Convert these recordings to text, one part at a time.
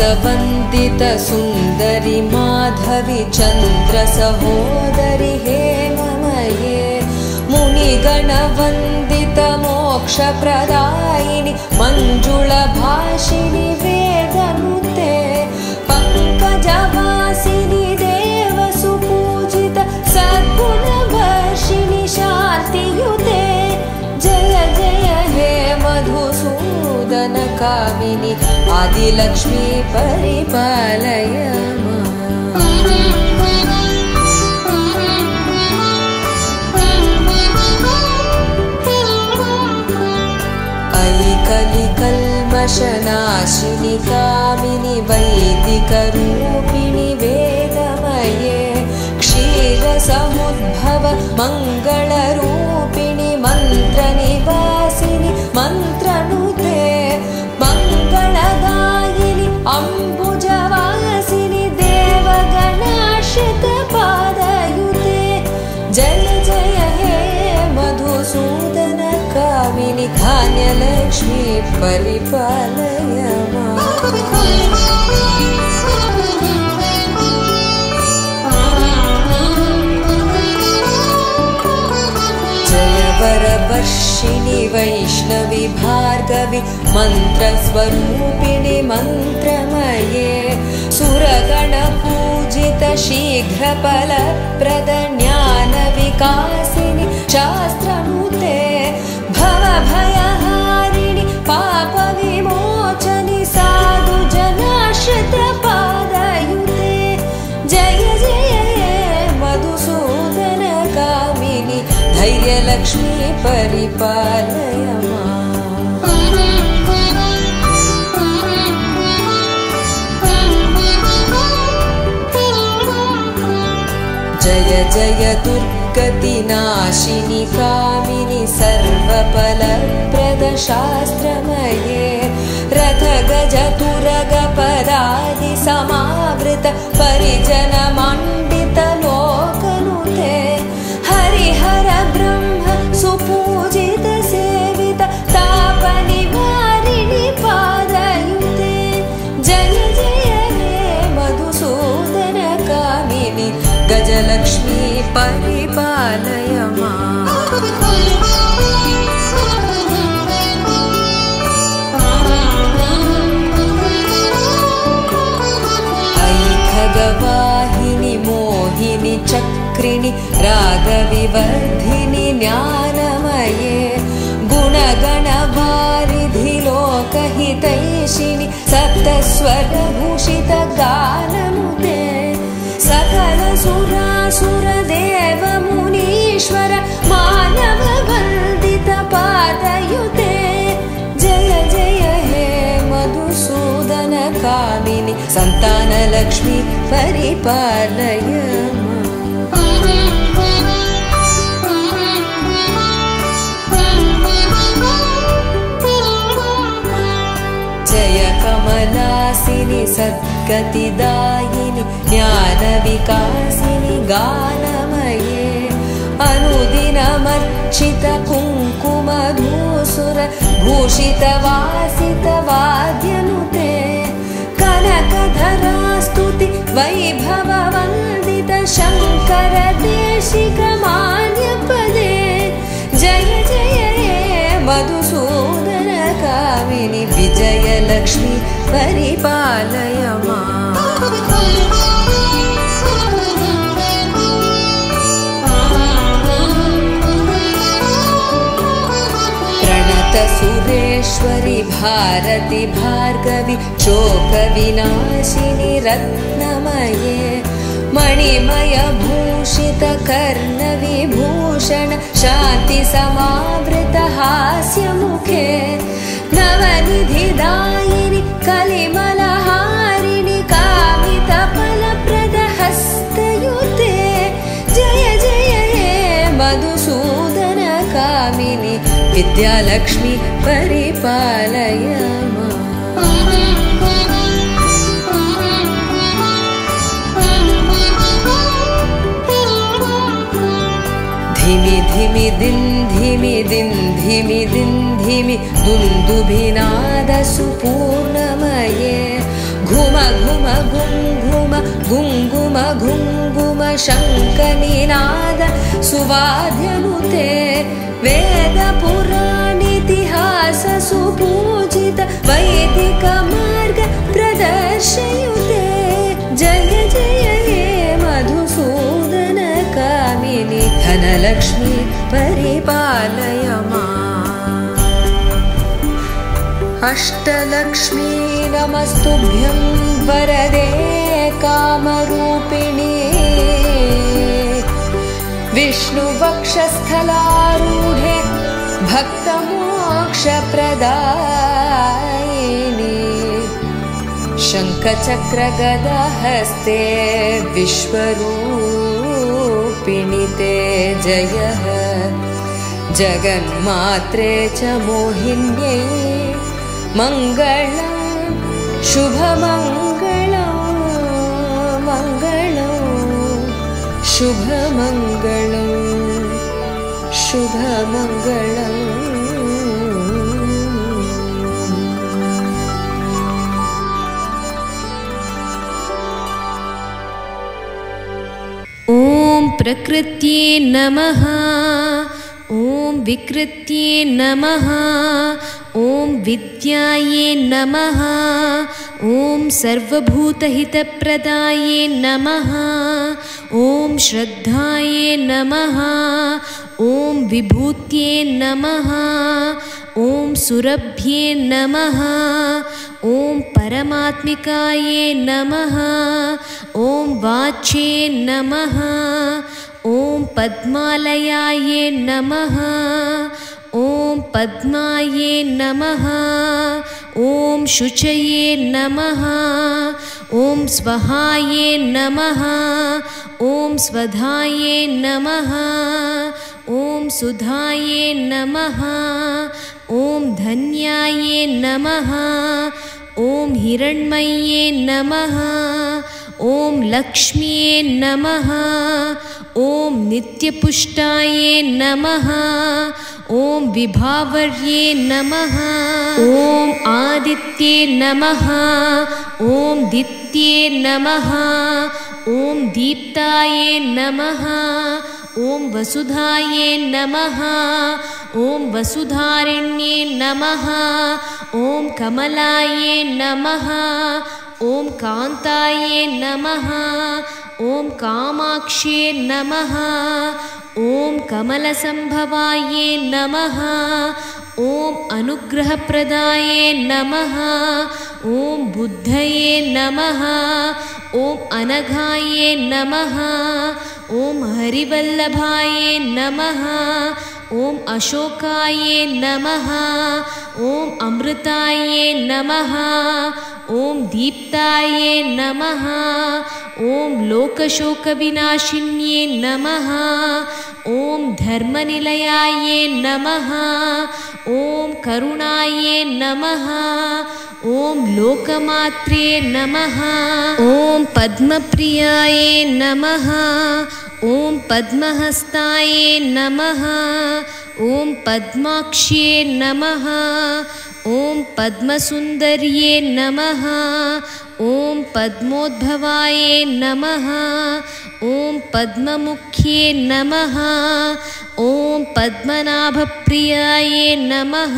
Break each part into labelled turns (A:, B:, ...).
A: व्यासवन्दित सुन्दरि माधवी चन्द्र सहोदरि हेममये मुनिगणवन्दित मोक्षप्रदायिनि मञ्जुळभाषिणि वेदनुते पङ्कजवासिनि देवसुपूजित सद्गुणवर्षिणि शान्तियुते जय जय हे मधुसूदन कामिनि आदिलक्ष्मी परिपालय कलिकल्मषनाशिनि कामिनि वैदिकरूपिणि वेदमये क्षीरसमुद्भव मङ्गलरूपिणि मन्त्रनिवासिनि मन्त्रनुते मङ्गलदायिनि अम्बुजवासिनि देवगणाश्रितपादयुते जय जय हे मधुसूदन कामिनि धान्यलक्ष्मी परिपालय जय वरवर्षिणि वैष्णवी भार्गवी मन्त्रस्वरूपिणि मन्त्रमये सुरगणपूजित शीघ्रफलप्रद ज्ञानविकासिनि शास्त्रनुते भवभयहारिणि पापविमोचनि साधुजनाश्रितपादयुते जय जय हे मधुसूदन कामिनि धैर्यलक्ष्मी परिपालय जय जय दुर्गतिनाशिनि कामिनि सर्वफलप्रद शास्त्रमये रथगजतुरगपदादि समावृत परिजनमण्डित लोकनुते हरिहर ब्रह्म सुपूजित सेवित तापनिवारिणि पादयुते जय जय हे मधुसूदन कामिनि गजलक्ष्मी परिपालय ऐखगवाहिनि मोहिनि चक्रिणि रागविवर्धिनि ज्ञानमये गुणगणवारिधि लोकहितैषिणि सप्तस्वरभूषित गाननुते सकल सुरासुर देव मुनीश्वर मानव वन्दित पादयुते जय जय हे मधुसूदन कामिनि सन्तानलक्ष्मी परिपालय जय कमलासिनि सद्गतिदायिनि ज्ञानविकासिनि गानमये अनुदिनमर्चित कुङ्कुमधूसुर भूषितवासित वाद्यनुते कनकधरास्तुति वैभववन्दित शङ्कर देशिकमान्यपदे जय जय हे मधुसूदन कामिनि विजयलक्ष्मी परिपालय प्रणत सुरेश्वरि भारति भार्गवी शोकविनाशिनि रत्नमये मणिमय भूषित कर्णविभूषण शान्ति समावृत हास्यमुखे नवनिधिदायिनि कलिमलहारिणि कामितफलप्रद हस्तयुते जय जय हे मधुसूदन कामिनि विद्यालक्ष्मी परिपालय धिमि धिमि दिन्धिमि दिन्धिमि दिन्धिमि दुन्दुभिनादसुपूर्णमये घुम घुम घुं घुम गुङ्गुम घुङ्गुम शङ्खनिनाद सुवाद्यनुते वेद पुराणितिहास सुपूजित वैदिक मार्ग प्रदर्शयुते जय जय हे मधुसूदन कामिनि धनलक्ष्मी परिपालय माम्। अष्टलक्ष्मी नमस्तुभ्यं वरदे कामरूपिणी विष्णुवक्षस्थलारूढे भक्तमोक्षप्रदायिनी शङ्खचक्रगदाहस्ते विश्वरूपिणि ते जयः जगन्मात्रे च मोहिन्यै मङ्गलं शुभमङ्गलं मङ्गलं शुभमङ्गलं शुभमङ्गलम्। ॐ प्रकृत्यै नमः। ॐ विकृत्यै नमः। ॐ विद्यायै नमः। ॐ सर्वभूतहितप्रदायै नमः। ॐ श्रद्धायै नमः। ॐ विभूत्यै नमः। ॐ सुरभ्ये नमः। ॐ परमात्मिकायै नमः। ॐ वाच्ये नमः। ॐ पद्मालयायै नमः। ॐ पद्मायै नमः। ॐ शुचये नमः। ॐ स्वहायै नमः। ॐ स्वधायै नमः। ॐ सुधायै नमः। ॐ धन्यायै नमः। ॐ हिरण्मये नमः। ॐ लक्ष्म्ये नमः। ॐ नित्यपुष्टायै नमः। ॐ विभावर्ये नमः। ॐ आदित्ये नमः। ॐ दित्ये नमः। ॐ दीप्ताये नमः। ॐ वसुधाये नमः। ॐ वसुधारिण्ये नमः। ॐ कमलाये नमः। ॐ कान्ताये नमः। ॐ कामाक्ष्ये नमः। ॐ कमलसम्भवाये नमः। ॐ अनुग्रहप्रदाये नमः। ॐ बुद्धये नमः। ॐ अनघाये नमः। ॐ हरिवल्लभाये नमः। ॐ अशोकाये नमः। ॐ अमृताये नमः। ॐ दीप्ताये नमः। ॐ लोकशोकविनाशिन्ये नमः। ॐ धर्मनिलयाये नमः। ॐ करुणाये नमः। ॐ लोकमात्रे नमः। ॐ पद्मप्रियाये नमः। ॐ पद्महस्ताये नमः। ॐ पद्माक्ष्ये नमः। ॐ पद्मसुन्दर्ये नमः। ॐ पद्मोद्भवाये नमः। ॐ पद्ममुख्ये नमः। ॐ पद्मनाभप्रियाये नमः।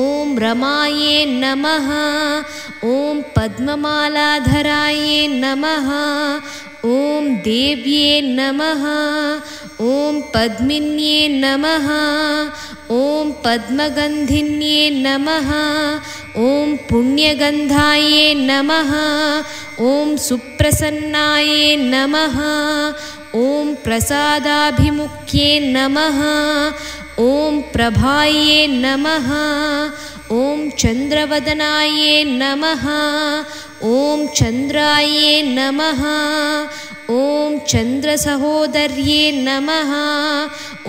A: ॐ रमाये नमः। ॐ पद्ममालाधराये नमः। ॐ देव्ये नमः। ॐ पद्मिन्ये नमः। ॐ पद्मगन्धिन्ये नमः। ॐ पुण्यगन्धाये नमः। ॐ सुप्रसन्नाये नमः। ॐ प्रसादाभिमुख्ये नमः। ॐ प्रभाये नमः। ॐ चन्द्रवदनाये नमः। ॐ चन्द्राये नमः। ॐ चन्द्रसहोदर्ये नमः।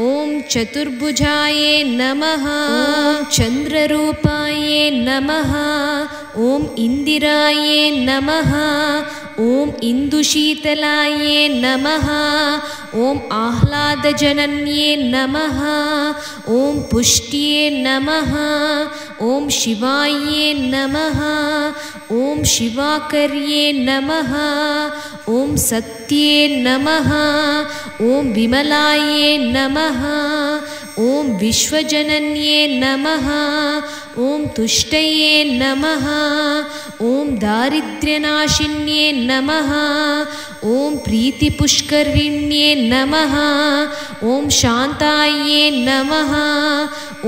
A: ॐ चतुर्भुजाये नमः। ॐ चन्द्ररूपाये नमः। ॐ इन्दिराये नमः। ॐ इन्दुशीतलायै नमः। ॐ आह्लादजनन्ये नमः। ॐ पुष्ट्ये नमः। ॐ शिवायै नमः। ॐ शिवाकर्ये नमः। ॐ सत्ये नमः। ॐ विमलायै नमः। ॐ विश्वजनन्ये नमः। ॐ तुष्टये नमः। ॐ दारिद्र्यनाशिन्ये नमः। ॐ प्रीतिपुष्करिण्ये नमः। ॐ शान्तायै नमः।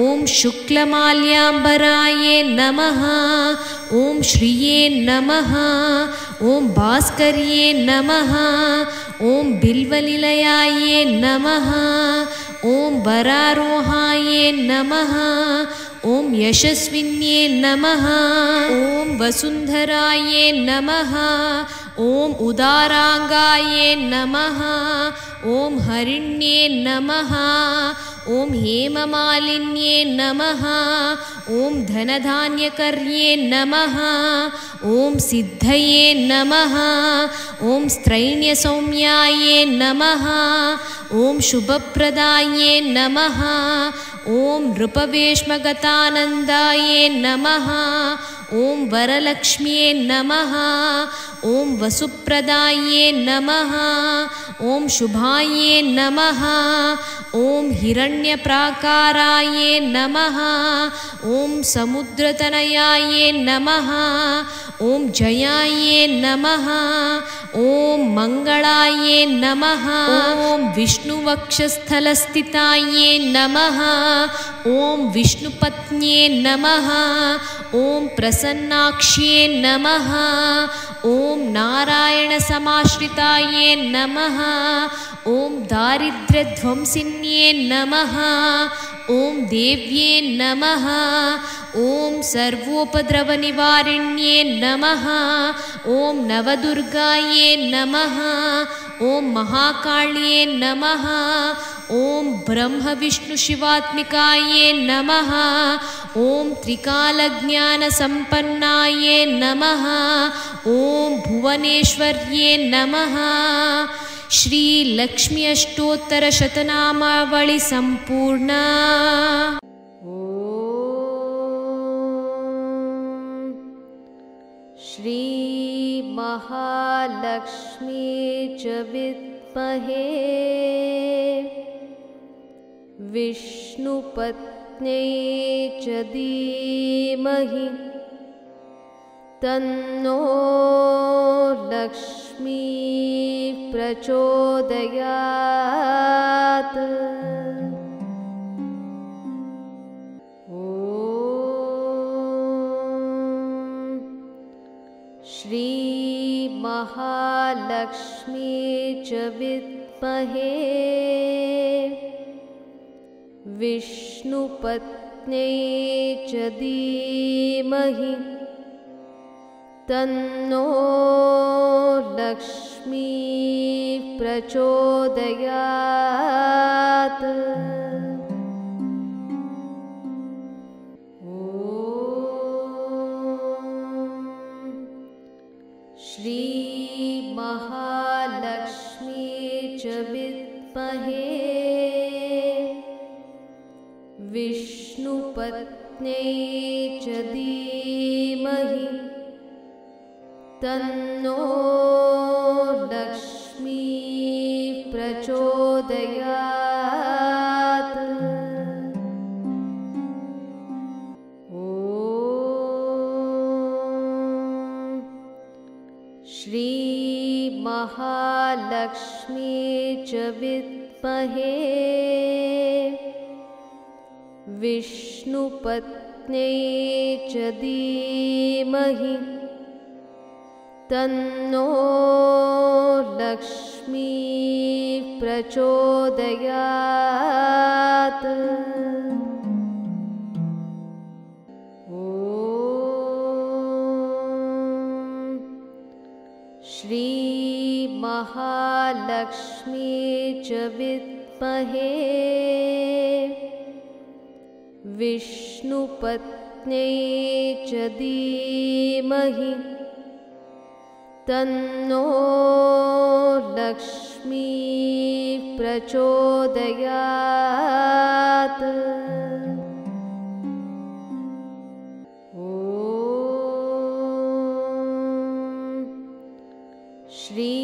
A: ॐ शुक्लमाल्याम्बरायै नमः। ॐ श्रिये नमः। ॐ भास्कर्ये नमः। ॐ बिल्वनिलयायै नमः। ॐ वरारोहायै नमः। ॐ यशस्विन्ये नमः। ॐ वसुन्धरायै नमः। ॐ उदाराङ्गायै नमः। ॐ हरिण्ये नमः। ॐ हेममालिन्ये नमः। ॐ धनधान्यकर्ये नमः। ॐ सिद्धये नमः। ॐ स्त्रैण्यसौम्यायै नमः। ॐ शुभप्रदायै नमः। ॐ नृपवेश्मगतानन्दायै नमः। ॐ वरलक्ष्म्ये नमः। ॐ वसुप्रदायै नमः। ॐ शुभायै नमः। ॐ हिरण्यप्राकारायै नमः। ॐ समुद्रतनयायै नमः। ॐ जयायै नमः। ॐ मङ्गलायै नमः। ॐ विष्णुवक्षस्थलस्थितायै नमः। ॐ विष्णुपत्न्ये नमः। ॐ प्रसन्नाक्ष्ये नमः। ॐ नारायणसमाश्रितायै नमः। ॐ दारिद्र्यध्वंसिन्ये नमः। ॐ देव्ये नमः। ॐ सर्वोपद्रवनिवारिण्ये नमः। ॐ नवदुर्गायै नमः। ॐ महाकाल्ये नमः। ॐ ब्रह्मविष्णुशिवात्मिकायै नमः। ॐ त्रिकालज्ञानसम्पन्नायै नमः। ॐ भुवनेश्वर्ये नमः। श्रीलक्ष्मी अष्टोत्तरशतनामावळि सम्पूर्णा। श्रीमहालक्ष्मी च विद्महे विष्णुपत्न्यै च धीमहि तन्नो लक्ष्मी प्रचोदयात्। श्रीमहालक्ष्मी च विद्महे विष्णुपत्न्यै च धीमहि तन्नो लक्ष्मी प्रचोदयात्। श्रीमहालक्ष्मी च विद्महे विष्णुपत्न्यै च धीमहि तन्नो लक्ष्मी प्रचोदयात्। श्रीमहालक्ष्मी च विद्महे विष्णुपत्न्यै च धीमहि तन्नो लक्ष्मी प्रचोदयात्। श्रीमहालक्ष्मी च विद्महे विष्णुपत्न्यै च धीमहि तन्नो लक्ष्मी प्रचोदयात्। श्री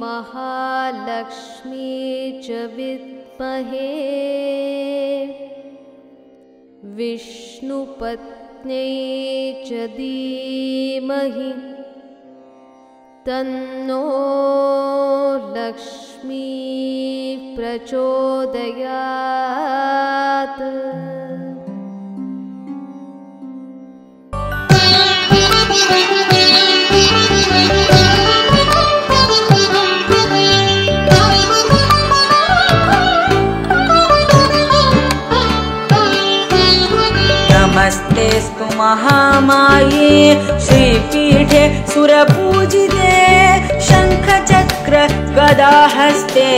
A: महालक्ष्मी च विद्महे विष्णुपत्न्यै च धीमहि तन्नो लक्ष्मी प्रचोदयात्।
B: नमस्तेस्तु महामाये श्रीपीठे सुरपूजिते शङ्खचक्र गदाहस्ते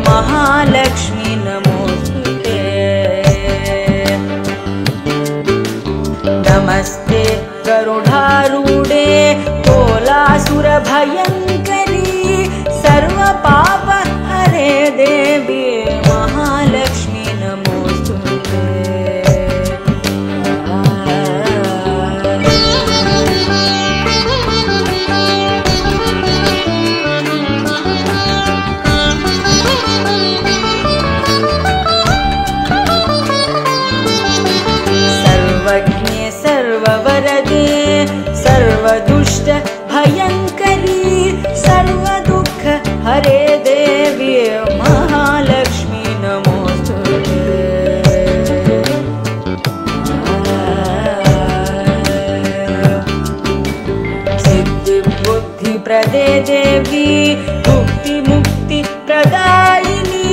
B: महालक्ष्मी नमोस्तुते। नमस्ते गरुडारूढे कोलासुरभयङ्करी सर्वपापहरे देवी महालक्ष्मी नमोस्तुते। सर्वज्ञे सर्ववरदे सर्वदुष्ट भयङ्करी सर्वदुःख हरे देवी महालक्ष्मी नमोस्तुते। सिद्धिबुद्धिप्रदे देवी मुक्ति प्रदायिनी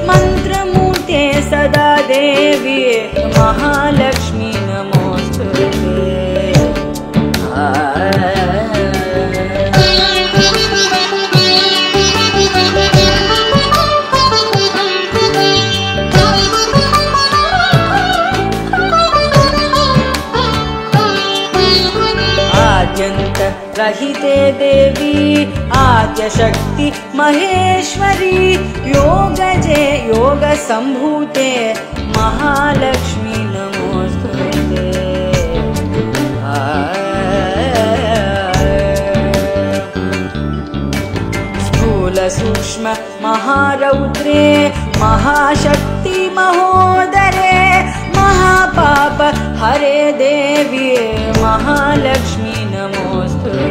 B: मन्त्रमूर्ते सदा देवी महालक्ष्मी नमोस्तुते। आद्यन्त रहिते देवी आद्यशक्ति महेश्वरी योगजे योगसम्भूते महालक्ष्मी नमोस्तुते। स्थूल सूक्ष्म महारौद्रे महाशक्ति महोदरे महापाप हरे देवी महालक्ष्मी नमोस्तुते।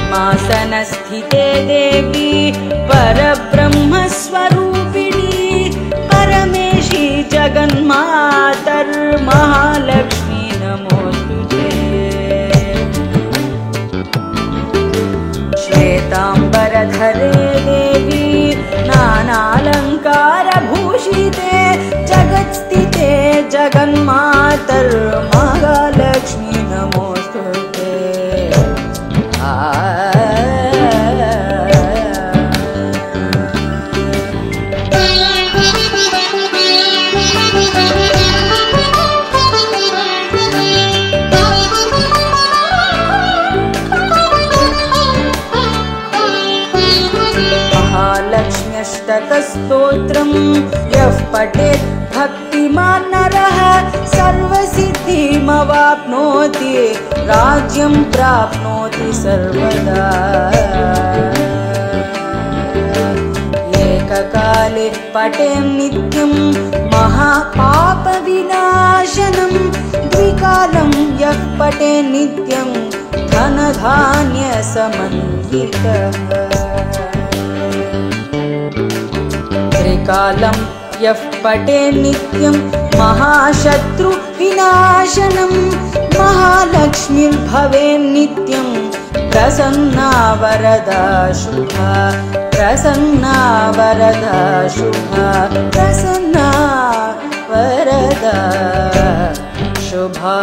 B: पद्मासनस्थिते देवी परब्रह्मस्वरूपिणी परमेशी जगन्मातर्महालक्ष्मी नमोस्तुते। श्वेताम्बरधरे देवी नानालङ्कारभूषिते जगत्स्थिते जगन्मातर्महालक्ष्मी नमोस्तुते। महालक्ष्म्यष्टकस्तोत्रं यः पठेत् भक्तिमान् नरः सर्वसिद्धिमवाप्नोति राज्यं प्राप्नोति सर्वदा। एककाले पठेन् नित्यं महापापविनाशनं द्विकालं यः पठेन् नित्यं धनधान्यसमन्वितः। त्रिकालं यः पठेन् नित्यं महाशत्रुविनाशनं महालक्ष्मीर्भवेन् नित्यं प्रसन्ना वरदा शुभा प्रसन्ना वरदा शुभा प्रसन्ना वरदा शुभा।